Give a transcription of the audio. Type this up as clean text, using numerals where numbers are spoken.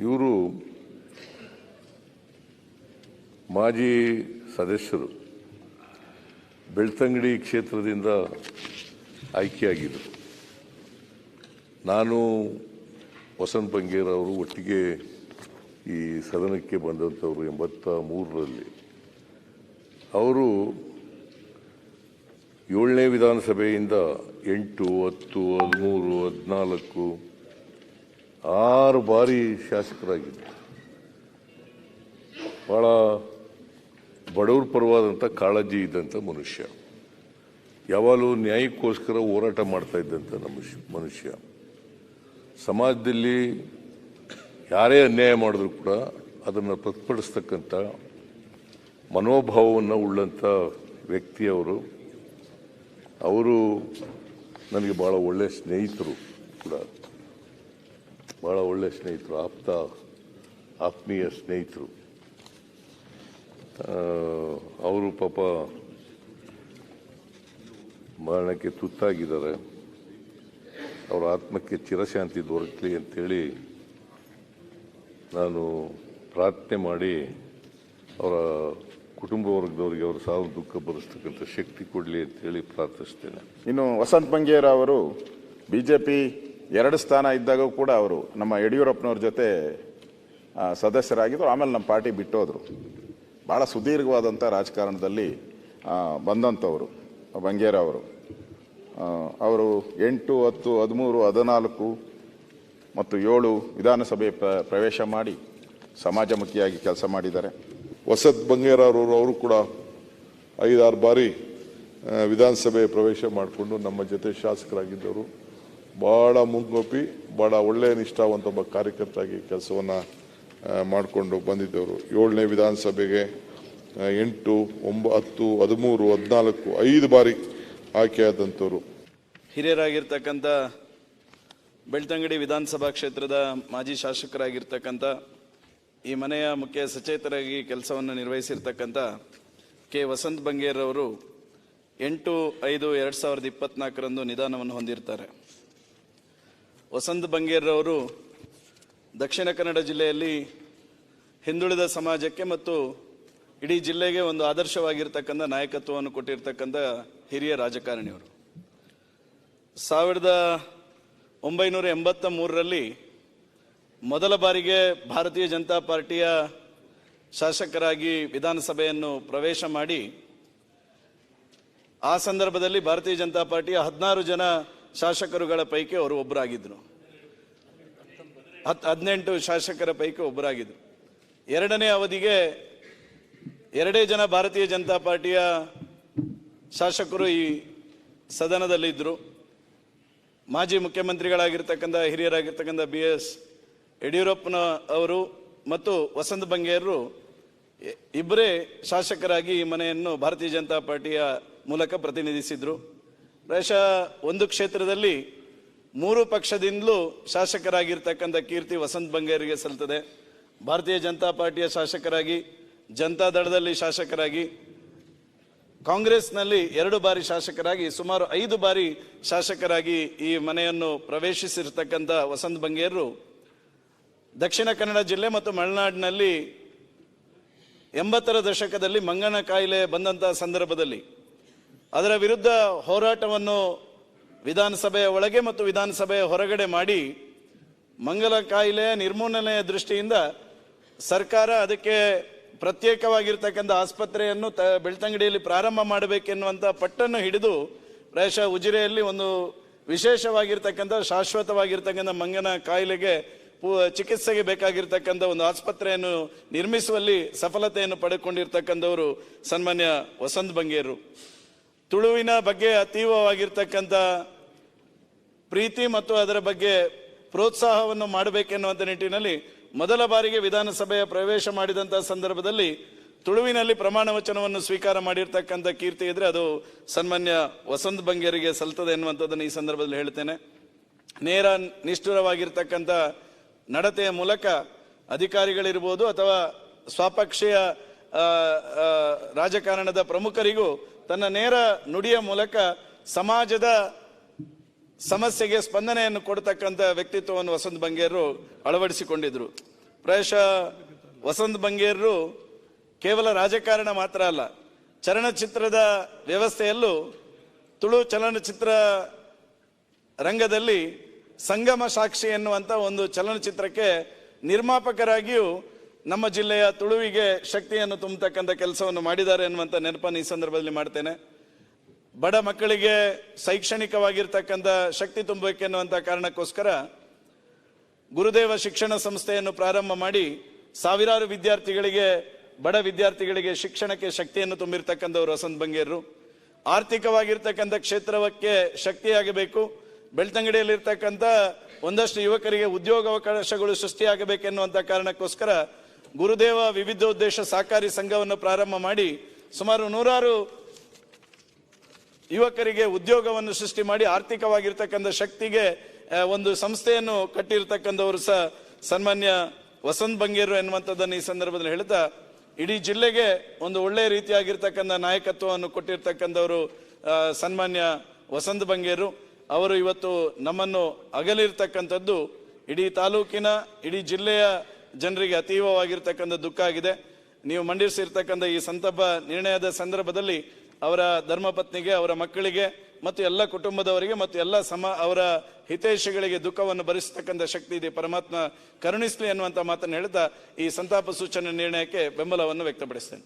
ಇವರು ಮಾಜಿ ಸದಸ್ಯರು, ಬೆಳ್ತಂಗಡಿ ಕ್ಷೇತ್ರದಿಂದ ಆಯ್ಕೆಯಾಗಿದ್ದರು. ನಾನು ವಸಂತ್ ಬಂಗೇರ್ ಅವರು ಒಟ್ಟಿಗೆ ಈ ಸದನಕ್ಕೆ ಬಂದಂಥವರು 83ರಲ್ಲಿ. ಅವರು 7ನೇ ವಿಧಾನಸಭೆಯಿಂದ 8, 10, 13, 14 6 ಬಾರಿ ಶಾಸಕರಾಗಿದ್ದರು. ಭಾಳ ಬಡವ್ರ ಪರವಾದಂಥ ಕಾಳಜಿ ಇದ್ದಂಥ ಮನುಷ್ಯ, ಯಾವಾಗಲೂ ನ್ಯಾಯಕ್ಕೋಸ್ಕರ ಹೋರಾಟ ಮಾಡ್ತಾ ಇದ್ದಂಥ ಮನುಷ್ಯ. ಸಮಾಜದಲ್ಲಿ ಯಾರೇ ಅನ್ಯಾಯ ಮಾಡಿದ್ರು ಕೂಡ ಅದನ್ನು ಪ್ರತಿಭಟಿಸ್ತಕ್ಕಂಥ ಮನೋಭಾವವನ್ನು ಉಳ್ಳಂಥ ವ್ಯಕ್ತಿಯವರು. ಅವರು ನನಗೆ ಭಾಳ ಒಳ್ಳೆಯ ಸ್ನೇಹಿತರು ಕೂಡ, ಭಾಳ ಒಳ್ಳೆಯ ಸ್ನೇಹಿತರು, ಆತ್ಮೀಯ ಸ್ನೇಹಿತರು. ಅವರು ಪಾಪ ಮರಣಕ್ಕೆ ತುತ್ತಾಗಿದ್ದಾರೆ. ಅವರ ಆತ್ಮಕ್ಕೆ ಚಿರಶಾಂತಿ ದೊರಕಲಿ ಅಂತೇಳಿ ನಾನು ಪ್ರಾರ್ಥನೆ ಮಾಡಿ ಅವರ ಕುಟುಂಬ ವರ್ಗದವರಿಗೆ ಅವರ ಸಾವು ದುಃಖ ಭರಿಸ್ತಕ್ಕಂಥ ಶಕ್ತಿ ಕೊಡಲಿ ಅಂತೇಳಿ ಪ್ರಾರ್ಥಿಸ್ತೇನೆ. ಇನ್ನು ವಸಂತ್ ಬಂಗೇರ್ ಅವರು BJP 2 ಸ್ಥಾನ ಇದ್ದಾಗ ಕೂಡ ಅವರು ನಮ್ಮ ಯಡಿಯೂರಪ್ಪನವ್ರ ಜೊತೆ ಸದಸ್ಯರಾಗಿದ್ದರು. ಆಮೇಲೆ ನಮ್ಮ ಪಾರ್ಟಿ ಬಿಟ್ಟೋದ್ರು. ಭಾಳ ಸುದೀರ್ಘವಾದಂಥ ರಾಜಕಾರಣದಲ್ಲಿ ಬಂದಂಥವರು ಬಂಗೇರ್ ಅವರು. ಅವರು 8, 10, 13, 14 ಮತ್ತು 7 ವಿಧಾನಸಭೆ ಪ್ರವೇಶ ಮಾಡಿ ಸಮಾಜಮುಖಿಯಾಗಿ ಕೆಲಸ ಮಾಡಿದ್ದಾರೆ. ವಸಂತ್ ಬಂಗೇರ್ ಅವರು ಕೂಡ 5-6 ಬಾರಿ ವಿಧಾನಸಭೆ ಪ್ರವೇಶ ಮಾಡಿಕೊಂಡು ನಮ್ಮ ಜೊತೆ ಶಾಸಕರಾಗಿದ್ದವರು. ಭಾಳ ಮುಂಗೋಪಿ, ಭಾಳ ಒಳ್ಳೆಯ ನಿಷ್ಠಾವಂತ ಒಬ್ಬ ಕಾರ್ಯಕರ್ತರಾಗಿ ಕೆಲಸವನ್ನು ಮಾಡಿಕೊಂಡು ಬಂದಿದ್ದವರು. 7ನೇ ವಿಧಾನಸಭೆಗೆ 8, 9, 10, 13, 14 5 ಬಾರಿ ಆಯ್ಕೆಯಾದಂಥವ್ರು. ಹಿರಿಯರಾಗಿರ್ತಕ್ಕಂಥ ಬೆಳ್ತಂಗಡಿ ವಿಧಾನಸಭಾ ಕ್ಷೇತ್ರದ ಮಾಜಿ ಶಾಸಕರಾಗಿರ್ತಕ್ಕಂಥ, ಈ ಮನೆಯ ಮುಖ್ಯ ಸಚೇತರಾಗಿ ಕೆಲಸವನ್ನು ನಿರ್ವಹಿಸಿರ್ತಕ್ಕಂಥ ಕೆ ವಸಂತ್ ಬಂಗೇರ್ ಅವರು 8/5/2024 ನಿಧನವನ್ನು ಹೊಂದಿರ್ತಾರೆ. ವಸಂತ್ ಬಂಗೇರ್ ಅವರು ದಕ್ಷಿಣ ಕನ್ನಡ ಜಿಲ್ಲೆಯಲ್ಲಿ ಹಿಂದುಳಿದ ಸಮಾಜಕ್ಕೆ ಮತ್ತು ಇಡೀ ಜಿಲ್ಲೆಗೆ ಒಂದು ಆದರ್ಶವಾಗಿರ್ತಕ್ಕಂಥ ನಾಯಕತ್ವವನ್ನು ಕೊಟ್ಟಿರ್ತಕ್ಕಂಥ ಹಿರಿಯ ರಾಜಕಾರಣಿಯವರು. 1983ರಲ್ಲಿ ಮೊದಲ ಬಾರಿಗೆ ಭಾರತೀಯ ಜನತಾ ಪಾರ್ಟಿಯ ಶಾಸಕರಾಗಿ ವಿಧಾನಸಭೆಯನ್ನು ಪ್ರವೇಶ ಮಾಡಿ, ಆ ಸಂದರ್ಭದಲ್ಲಿ ಭಾರತೀಯ ಜನತಾ ಪಾರ್ಟಿಯ 16 ಜನ ಶಾಸಕರುಗಳ ಪೈಕಿ ಅವರು ಒಬ್ಬರಾಗಿದ್ದರು. 18 ಶಾಸಕರ ಪೈಕಿ ಒಬ್ಬರಾಗಿದ್ದರು. 2ನೇ ಅವಧಿಗೆ 2 ಜನ ಭಾರತೀಯ ಜನತಾ ಪಾರ್ಟಿಯ ಶಾಸಕರು ಈ ಸದನದಲ್ಲಿದ್ದರು. ಮಾಜಿ ಮುಖ್ಯಮಂತ್ರಿಗಳಾಗಿರ್ತಕ್ಕಂಥ ಹಿರಿಯರಾಗಿರ್ತಕ್ಕಂಥ BS ಯಡಿಯೂರಪ್ಪನ ಅವರು ಮತ್ತು ವಸಂತ್ ಬಂಗೇರರು ಇಬ್ಬರೇ ಶಾಸಕರಾಗಿ ಈ ಮನೆಯನ್ನು ಭಾರತೀಯ ಜನತಾ ಪಾರ್ಟಿಯ ಮೂಲಕ ಪ್ರತಿನಿಧಿಸಿದ್ರು. ಪ್ರಾಯಶಃ ಒಂದು ಕ್ಷೇತ್ರದಲ್ಲಿ 3 ಪಕ್ಷದಿಂದಲೂ ಶಾಸಕರಾಗಿರ್ತಕ್ಕಂಥ ಕೀರ್ತಿ ವಸಂತ್ ಬಂಗೇರಿಗೆ ಸಲ್ತದೆ. ಭಾರತೀಯ ಜನತಾ ಪಾರ್ಟಿಯ ಶಾಸಕರಾಗಿ, ಜನತಾದಳದಲ್ಲಿ ಶಾಸಕರಾಗಿ, ಕಾಂಗ್ರೆಸ್ನಲ್ಲಿ 2 ಬಾರಿ ಶಾಸಕರಾಗಿ, ಸುಮಾರು 5 ಬಾರಿ ಶಾಸಕರಾಗಿ ಈ ಮನೆಯನ್ನು ಪ್ರವೇಶಿಸಿರ್ತಕ್ಕಂಥ ವಸಂತ್ ಬಂಗೇರರು ದಕ್ಷಿಣ ಕನ್ನಡ ಜಿಲ್ಲೆ ಮತ್ತು ಮಲೆನಾಡಿನಲ್ಲಿ 80ರ ದಶಕದಲ್ಲಿ ಮಂಗನ ಕಾಯಿಲೆ ಬಂದಂಥ ಸಂದರ್ಭದಲ್ಲಿ ಅದರ ವಿರುದ್ಧ ಹೋರಾಟವನ್ನು ವಿಧಾನಸಭೆಯ ಒಳಗೆ ಮತ್ತು ವಿಧಾನಸಭೆಯ ಹೊರಗಡೆ ಮಾಡಿ, ಮಂಗನ ಕಾಯಿಲೆ ನಿರ್ಮೂಲನೆಯ ದೃಷ್ಟಿಯಿಂದ ಸರ್ಕಾರ ಅದಕ್ಕೆ ಪ್ರತ್ಯೇಕವಾಗಿರ್ತಕ್ಕಂಥ ಆಸ್ಪತ್ರೆಯನ್ನು ಬೆಳ್ತಂಗಡಿಯಲ್ಲಿ ಪ್ರಾರಂಭ ಮಾಡಬೇಕೆನ್ನುವಂಥ ಪಟ್ಟನ್ನು ಹಿಡಿದು ಪ್ರಾಯಶಃ ಉಜಿರೆಯಲ್ಲಿ ಒಂದು ವಿಶೇಷವಾಗಿರ್ತಕ್ಕಂಥ ಶಾಶ್ವತವಾಗಿರ್ತಕ್ಕಂಥ ಮಂಗನ ಕಾಯಿಲೆಗೆ ಚಿಕಿತ್ಸೆಗೆ ಬೇಕಾಗಿರ್ತಕ್ಕಂಥ ಒಂದು ಆಸ್ಪತ್ರೆಯನ್ನು ನಿರ್ಮಿಸುವಲ್ಲಿ ಸಫಲತೆಯನ್ನು ಪಡೆದುಕೊಂಡಿರ್ತಕ್ಕಂಥವರು ಸನ್ಮಾನ್ಯ ವಸಂತ್ ಬಂಗೇರು. ತುಳುವಿನ ಬಗ್ಗೆ ಅತೀವವಾಗಿರ್ತಕ್ಕಂಥ ಪ್ರೀತಿ ಮತ್ತು ಅದರ ಬಗ್ಗೆ ಪ್ರೋತ್ಸಾಹವನ್ನು ಮಾಡಬೇಕೆನ್ನುವಂಥ ನಿಟ್ಟಿನಲ್ಲಿ ಮೊದಲ ಬಾರಿಗೆ ವಿಧಾನಸಭೆಯ ಪ್ರವೇಶ ಮಾಡಿದಂಥ ಸಂದರ್ಭದಲ್ಲಿ ತುಳುವಿನಲ್ಲಿ ಪ್ರಮಾಣ ವಚನವನ್ನು ಸ್ವೀಕಾರ ಮಾಡಿರ್ತಕ್ಕಂಥ ಕೀರ್ತಿ ಇದ್ರೆ ಅದು ಸನ್ಮಾನ್ಯ ವಸಂತ್ ಬಂಗೇರಿಗೆ ಸಲ್ತದೆ ಎನ್ನುವಂಥದ್ದನ್ನು ಈ ಸಂದರ್ಭದಲ್ಲಿ ಹೇಳ್ತೇನೆ. ನೇರ ನಿಷ್ಠುರವಾಗಿರ್ತಕ್ಕಂಥ ನಡತೆಯ ಮೂಲಕ ಅಧಿಕಾರಿಗಳಿರ್ಬೋದು ಅಥವಾ ಸ್ವಪಕ್ಷೀಯ ರಾಜಕಾರಣದ ಪ್ರಮುಖರಿಗೂ ತನ್ನ ನೇರ ನುಡಿಯ ಮೂಲಕ ಸಮಾಜದ ಸಮಸ್ಯೆಗೆ ಸ್ಪಂದನೆಯನ್ನು ಕೊಡ್ತಕ್ಕಂಥ ವ್ಯಕ್ತಿತ್ವವನ್ನು ವಸಂತ್ ಬಂಗೇರು ಅಳವಡಿಸಿಕೊಂಡಿದ್ರು. ಪ್ರಾಯಶಃ ವಸಂತ್ ಬಂಗೇರರು ಕೇವಲ ರಾಜಕಾರಣ ಮಾತ್ರ ಅಲ್ಲ, ಚಲನಚಿತ್ರದ ವ್ಯವಸ್ಥೆಯಲ್ಲೂ ತುಳು ಚಲನಚಿತ್ರ ರಂಗದಲ್ಲಿ ಸಂಗಮ ಸಾಕ್ಷಿ ಎನ್ನುವಂಥ ಒಂದು ಚಲನಚಿತ್ರಕ್ಕೆ ನಿರ್ಮಾಪಕರಾಗಿಯೂ ನಮ್ಮ ಜಿಲ್ಲೆಯ ತುಳುವಿಗೆ ಶಕ್ತಿಯನ್ನು ತುಂಬತಕ್ಕಂಥ ಕೆಲಸವನ್ನು ಮಾಡಿದ್ದಾರೆ ಎನ್ನುವಂಥ ನೆನಪನ್ನು ಈ ಸಂದರ್ಭದಲ್ಲಿ ಮಾಡ್ತೇನೆ. ಬಡ ಮಕ್ಕಳಿಗೆ ಶೈಕ್ಷಣಿಕವಾಗಿರ್ತಕ್ಕಂಥ ಶಕ್ತಿ ತುಂಬಬೇಕೆನ್ನುವಂಥ ಕಾರಣಕ್ಕೋಸ್ಕರ ಗುರುದೇವ ಶಿಕ್ಷಣ ಸಂಸ್ಥೆಯನ್ನು ಪ್ರಾರಂಭ ಮಾಡಿ ಸಾವಿರಾರು ವಿದ್ಯಾರ್ಥಿಗಳಿಗೆ, ಬಡ ವಿದ್ಯಾರ್ಥಿಗಳಿಗೆ ಶಿಕ್ಷಣಕ್ಕೆ ಶಕ್ತಿಯನ್ನು ತುಂಬಿರ್ತಕ್ಕಂಥವ್ರು ವಸಂತ್ ಬಂಗೇರರು. ಆರ್ಥಿಕವಾಗಿರ್ತಕ್ಕಂಥ ಕ್ಷೇತ್ರಕ್ಕೆ ಶಕ್ತಿಯಾಗಬೇಕು, ಬೆಳ್ತಂಗಡಿಯಲ್ಲಿರ್ತಕ್ಕಂಥ ಒಂದಷ್ಟು ಯುವಕರಿಗೆ ಉದ್ಯೋಗಾವಕಾಶಗಳು ಸೃಷ್ಟಿಯಾಗಬೇಕೆನ್ನುವಂಥ ಕಾರಣಕ್ಕೋಸ್ಕರ ಗುರುದೇವ ವಿವಿಧೋದ್ದೇಶ ಸಹಕಾರಿ ಸಂಘವನ್ನು ಪ್ರಾರಂಭ ಮಾಡಿ ಸುಮಾರು 100 ಯುವಕರಿಗೆ ಉದ್ಯೋಗವನ್ನು ಸೃಷ್ಟಿ ಮಾಡಿ ಆರ್ಥಿಕವಾಗಿರ್ತಕ್ಕಂಥ ಶಕ್ತಿಗೆ ಒಂದು ಸಂಸ್ಥೆಯನ್ನು ಕಟ್ಟಿರ್ತಕ್ಕಂಥವರು ಸಹ ಸನ್ಮಾನ್ಯ ವಸಂತ್ ಬಂಗೇರು ಎನ್ನುವಂಥದ್ದನ್ನು ಈ ಸಂದರ್ಭದಲ್ಲಿ ಹೇಳ್ತಾ, ಇಡೀ ಜಿಲ್ಲೆಗೆ ಒಂದು ಒಳ್ಳೆಯ ರೀತಿಯಾಗಿರ್ತಕ್ಕಂಥ ನಾಯಕತ್ವವನ್ನು ಕೊಟ್ಟಿರ್ತಕ್ಕಂಥವರು ಸನ್ಮಾನ್ಯ ವಸಂತ್ ಬಂಗೇರು. ಅವರು ಇವತ್ತು ನಮ್ಮನ್ನು ಅಗಲಿರ್ತಕ್ಕಂಥದ್ದು ಇಡೀ ತಾಲೂಕಿನ, ಇಡೀ ಜಿಲ್ಲೆಯ ಜನರಿಗೆ ಅತೀವವಾಗಿರ್ತಕ್ಕಂಥ ದುಃಖ ಆಗಿದೆ. ನೀವು ಮಂಡಿಸಿರ್ತಕ್ಕಂಥ ಈ ಸಂತಾಪ ನಿರ್ಣಯದ ಸಂದರ್ಭದಲ್ಲಿ ಅವರ ಧರ್ಮಪತ್ನಿಗೆ, ಅವರ ಮಕ್ಕಳಿಗೆ ಮತ್ತು ಎಲ್ಲ ಕುಟುಂಬದವರಿಗೆ ಮತ್ತು ಎಲ್ಲ ಅವರ ಹಿತೈಷಿಗಳಿಗೆ ದುಃಖವನ್ನು ಭರಿಸತಕ್ಕಂಥ ಶಕ್ತಿ ಇದೆ, ಪರಮಾತ್ಮ ಕರುಣಿಸಲಿ ಎನ್ನುವಂಥ ಮಾತನ್ನು ಹೇಳ್ತಾ ಈ ಸಂತಾಪ ಸೂಚನೆ ನಿರ್ಣಯಕ್ಕೆ ಬೆಂಬಲವನ್ನು ವ್ಯಕ್ತಪಡಿಸ್ತೇನೆ.